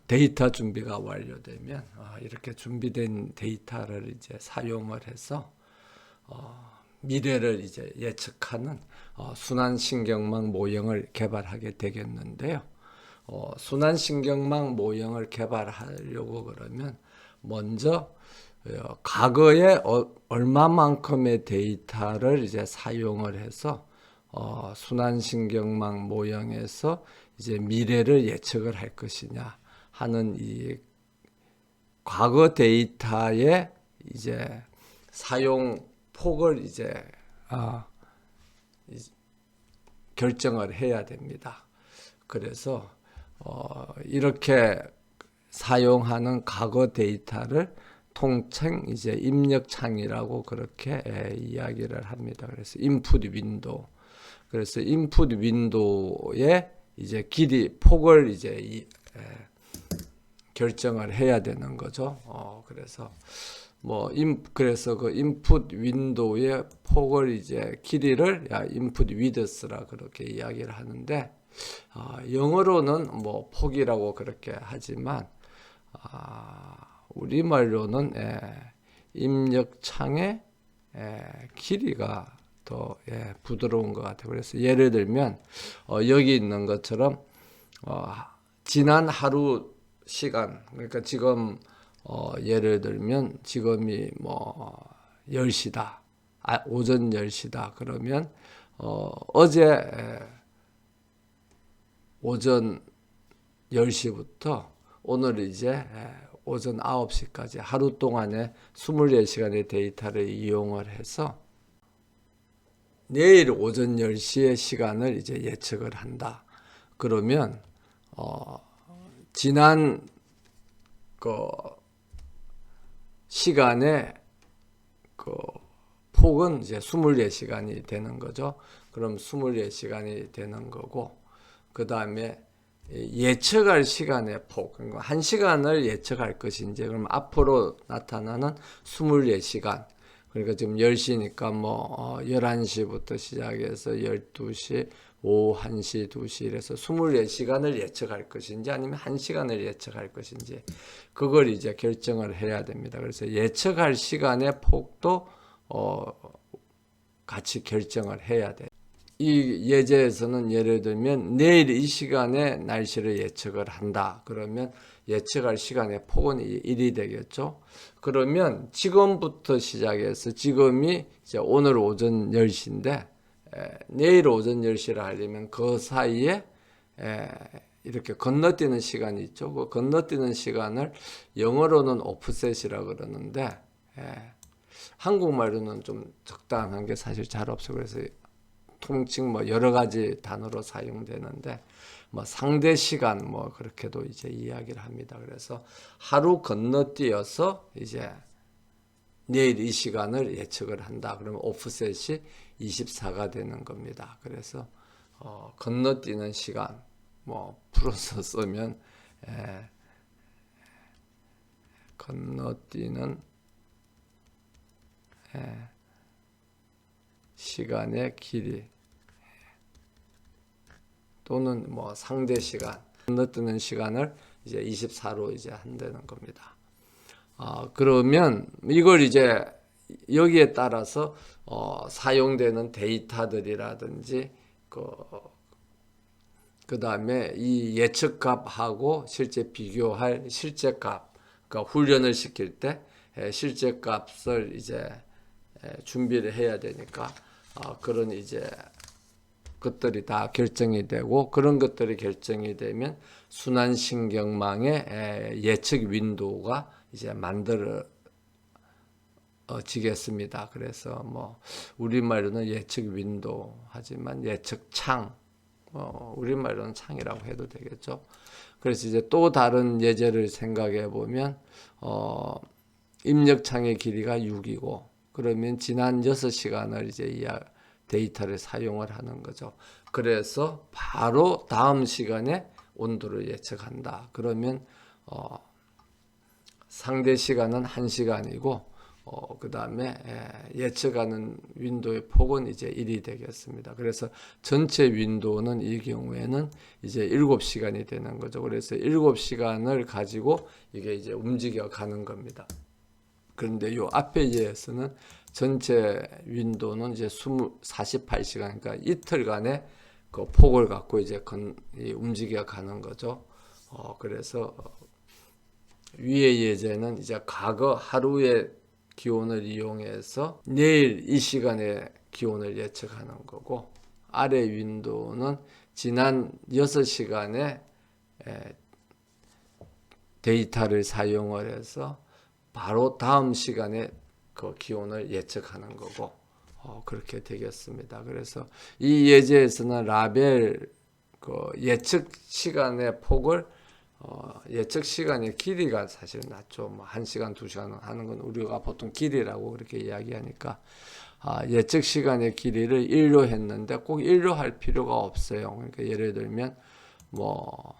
데이터 준비가 완료되면 이렇게 준비된 데이터를 이제 사용을 해서 미래를 이제 예측하는 순환신경망 모형을 개발하게 되겠는데요. 순환신경망 모형을 개발하려고 그러면 먼저 과거에 얼마만큼의 데이터를 이제 사용을 해서 순환신경망 모형에서 이제 미래를 예측을 할 것이냐 하는 이 과거 데이터의 이제 사용 폭을 이제 결정을 해야 됩니다. 그래서 이렇게 사용하는 과거 데이터를 통칭 이제 입력창이라고 그렇게 이야기를 합니다. 그래서 인풋 윈도우. 그래서 인풋 윈도우의 이제 길이 폭을 이제 결정을 해야 되는 거죠. 그래서 그래서 그 인풋 윈도우의 폭을 이제 길이를 인풋 위드스라 그렇게 이야기를 하는데 영어로는 폭이라고 그렇게 하지만 우리말로는 입력창의 길이가 더 부드러운 것 같아요. 그래서 예를 들면 여기 있는 것처럼 지난 하루 시간, 그러니까 지금 예를 들면 지금이 10시다. 오전 10시다. 그러면 어제 오전 10시부터 오늘 이제 오전 9시까지 하루 동안에 24시간의 데이터를 이용을 해서 내일 오전 10시의 시간을 이제 예측을 한다. 그러면 지난 그 시간의 그 폭은 이제 24시간이 되는 거죠. 그럼 24시간이 되는 거고, 그 다음에 예측할 시간의 폭, 그러니까 1시간을 예측할 것인지, 그럼 앞으로 나타나는 24시간, 그러니까 지금 10시니까 11시부터 시작해서 12시, 오후 1시, 2시 이래서 24시간을 예측할 것인지 아니면 1시간을 예측할 것인지 그걸 이제 결정을 해야 됩니다. 그래서 예측할 시간의 폭도 같이 결정을 해야 돼요. 이 예제에서는 예를 들면 내일 이 시간에 날씨를 예측을 한다. 그러면 예측할 시간의 폭은 1이 되겠죠. 그러면 지금부터 시작해서 지금이 이제 오늘 오전 10시인데 내일 오전 10시를 하려면 그 사이에 이렇게 건너뛰는 시간이 있죠. 그 건너뛰는 시간을 영어로는 오프셋이라고 그러는데 한국말로는 좀 적당한 게 사실 잘 없어요. 그래서 통칭 여러 가지 단어로 사용되는데 상대 시간 그렇게도 이제 이야기를 합니다. 그래서 하루 건너뛰어서 이제 내일 이 시간을 예측을 한다. 그러면 오프셋이 24가 되는 겁니다. 그래서 건너뛰는 시간 풀어서 쓰면 건너뛰는 시간의 길이 또는 상대 시간 건너뛰는 시간을 이제 24로 이제 한다는 겁니다. 그러면 이걸 이제 여기에 따라서 사용되는 데이터들이라든지 그 다음에 이 예측값하고 실제 비교할 실제값, 그러니까 훈련을 시킬 때 실제값을 이제 준비를 해야 되니까 그런 이제 것들이 다 결정이 되고 그런 것들이 결정이 되면 순환신경망의 예측 윈도우가 이제 만들어지겠습니다. 그래서 우리말로는 예측 윈도우 하지만 예측창, 우리말로는 창이라고 해도 되겠죠. 그래서 이제 또 다른 예제를 생각해 보면 입력창의 길이가 6이고 그러면 지난 6시간을 이제 데이터를 사용을 하는 거죠. 그래서 바로 다음 시간에 온도를 예측한다. 그러면 상대 시간은 1시간이고 그 다음에 예측하는 윈도의 폭은 이제 1이 되겠습니다. 그래서 전체 윈도는 이 경우에는 이제 7시간이 되는 거죠. 그래서 7시간을 가지고 이게 이제 움직여 가는 겁니다. 그런데 요 앞에 예에서는 전체 윈도는 이제 48시간, 그러니까 이틀간의 그 폭을 갖고 이제 움직여 가는 거죠. 그래서 위의 예제는 이제 과거 하루의 기온을 이용해서 내일 이 시간의 기온을 예측하는 거고, 아래 윈도우는 지난 6시간의 데이터를 사용을 해서 바로 다음 시간에 그 기온을 예측하는 거고, 그렇게 되겠습니다. 그래서 이 예제에서는 라벨 그 예측 시간의 폭을 예측 시간의 길이가 사실 낮죠. 뭐 1시간, 2시간 하는 건 우리가 보통 길이라고 그렇게 이야기하니까 예측 시간의 길이를 1로 했는데 꼭 1로 할 필요가 없어요. 그러니까 예를 들면 뭐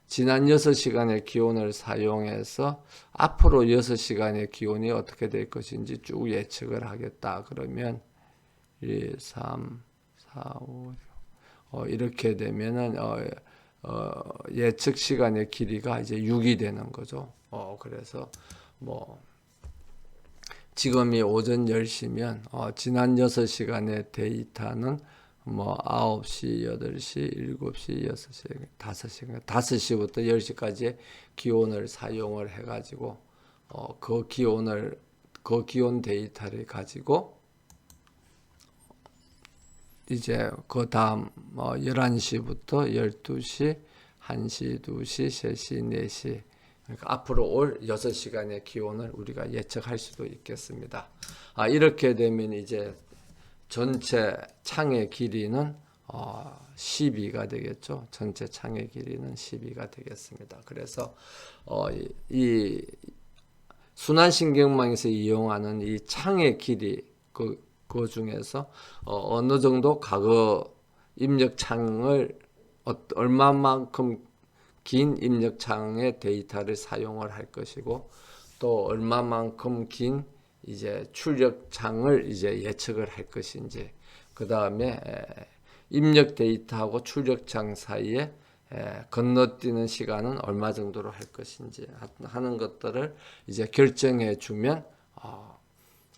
지난 6시간의 기온을 사용해서 앞으로 6시간의 기온이 어떻게 될 것인지 쭉 예측을 하겠다. 그러면 1, 3, 4, 5, 6 이렇게 되면은 예측 시간의 길이가 이제 6이 되는 거죠. 그래서 뭐 지금이 오전 10시면 지난 6시간의 데이터는 뭐 9시, 8시, 7시, 6시, 5시, 5시부터 10시까지의 기온을 사용을 해가지고 그 기온 데이터를 가지고 이제 그 다음 11시부터 12시, 1시, 2시, 3시, 4시 그러니까 앞으로 올 6시간의 기온을 우리가 예측할 수도 있겠습니다. 이렇게 되면 이제 전체 창의 길이는 12가 되겠죠. 전체 창의 길이는 12가 되겠습니다. 그래서 이 순환신경망에서 이용하는 이 창의 길이 그 중에서 어느 정도 과거 입력창을 얼마만큼 긴 입력창의 데이터를 사용을 할 것이고 또 얼마만큼 긴 이제 출력창을 이제 예측을 할 것인지 그 다음에 입력 데이터하고 출력창 사이에 건너뛰는 시간은 얼마 정도로 할 것인지 하는 것들을 이제 결정해 주면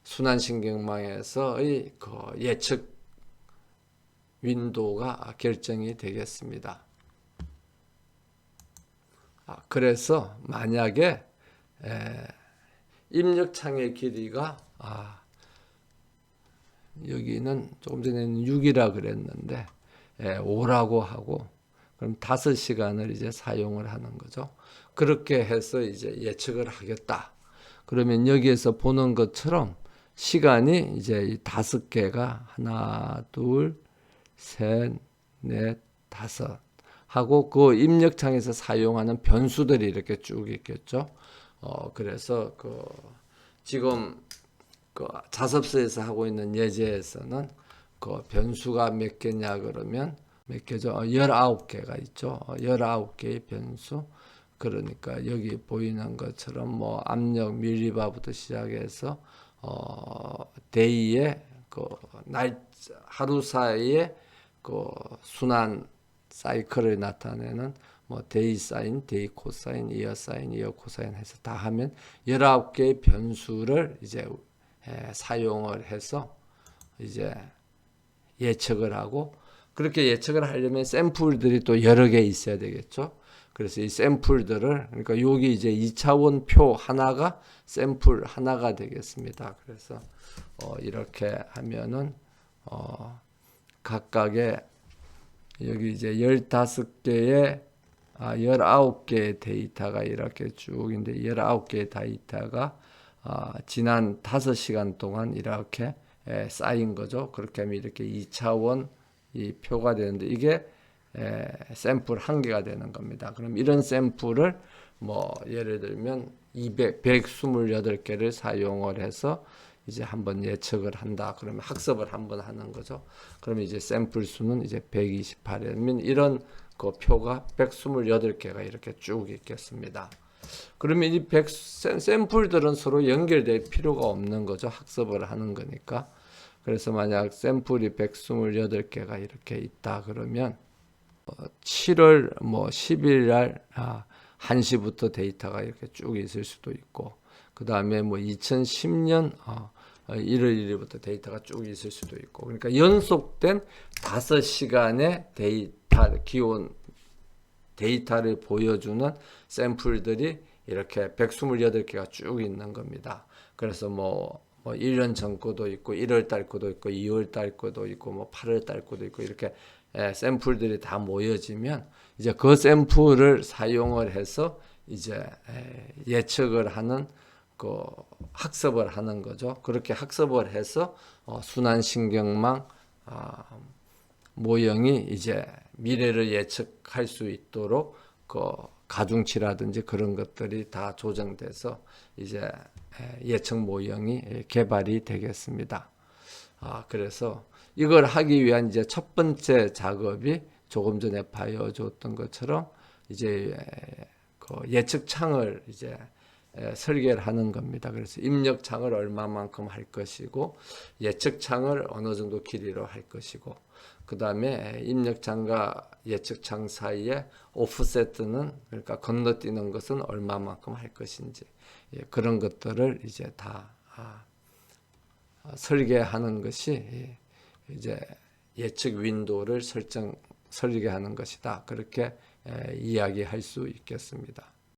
순환신경망에서의 그 예측 윈도우가 결정이 되겠습니다. 그래서 만약에 입력창의 길이가 여기는 조금 전에는 6이라 그랬는데 5라고 하고 그럼 5시간을 이제 사용을 하는 거죠. 그렇게 해서 이제 예측을 하겠다. 그러면 여기에서 보는 것처럼 시간이 이제 5개가 하나, 둘, 셋, 넷, 다섯 하고 그 입력창에서 사용하는 변수들이 이렇게 쭉 있겠죠. 그래서 지금 자습서에서 하고 있는 예제에서는 그 변수가 몇 개냐 그러면 몇 개죠? 19개가 있죠. 19개의 변수. 그러니까 여기 보이는 것처럼 뭐 압력 밀리바부터 시작해서 데이의 하루 사이에 순환 사이클을 나타내는 뭐 데이 사인, 데이 코사인, 이어 사인, 이어 코사인 해서 다 하면 19개의 변수를 이제 사용을 해서 이제 예측을 하고 그렇게 예측을 하려면 샘플들이 또 여러 개 있어야 되겠죠. 그래서 이 샘플들을 그러니까 여기 이제 2차원 표 하나가 샘플 하나가 되겠습니다. 그래서 이렇게 하면은 각각의 여기 이제 15개의 19개의 데이터가 이렇게 쭉 있는데 19개의 데이터가 지난 5시간 동안 이렇게 쌓인 거죠. 그렇게 하면 이렇게 2차원 이 표가 되는데 이게 샘플 한 개가 되는 겁니다. 그럼 이런 샘플을 뭐 예를 들면 128개를 사용을 해서 이제 한번 예측을 한다. 그러면 학습을 한번 하는 거죠. 그러면 이제 샘플 수는 이제 128이면 이런 그 표가 128개가 이렇게 쭉 있겠습니다. 그러면 이 샘플들은 서로 연결될 필요가 없는 거죠. 학습을 하는 거니까. 그래서 만약 샘플이 128개가 이렇게 있다 그러면 7월 10일 날 1시부터 데이터가 이렇게 쭉 있을 수도 있고, 그 다음에 2010년 1월 1일부터 데이터가 쭉 있을 수도 있고, 그러니까 연속된 5시간의 기온 데이터를 보여주는 샘플들이 이렇게 128개가 쭉 있는 겁니다. 그래서 1년 전 거도 있고 1월 달 거도 있고 2월 달 거도 있고 8월 달 거도 있고 이렇게 샘플들이 다 모여지면 이제 그 샘플을 사용을 해서 이제 예측을 하는 그 학습을 하는 거죠. 그렇게 학습을 해서 순환신경망 모형이 이제 미래를 예측할 수 있도록 그 가중치라든지 그런 것들이 다 조정돼서 이제 예측 모형이 개발이 되겠습니다. 그래서 이걸 하기 위한 이제 첫 번째 작업이 조금 전에 보여줬던 것처럼 이제 그 예측창을 이제 설계를 하는 겁니다. 그래서 입력창을 얼마만큼 할 것이고 예측창을 어느 정도 길이로 할 것이고, 그 다음에 입력창과 예측창 사이에 오프세트는, 그러니까 건너뛰는 것은 얼마만큼 할 것인지, 그런 것들을 이제 다 설계하는 것이 이제 예측 윈도우를 설계하는 것이다. 그렇게 이야기할 수 있겠습니다.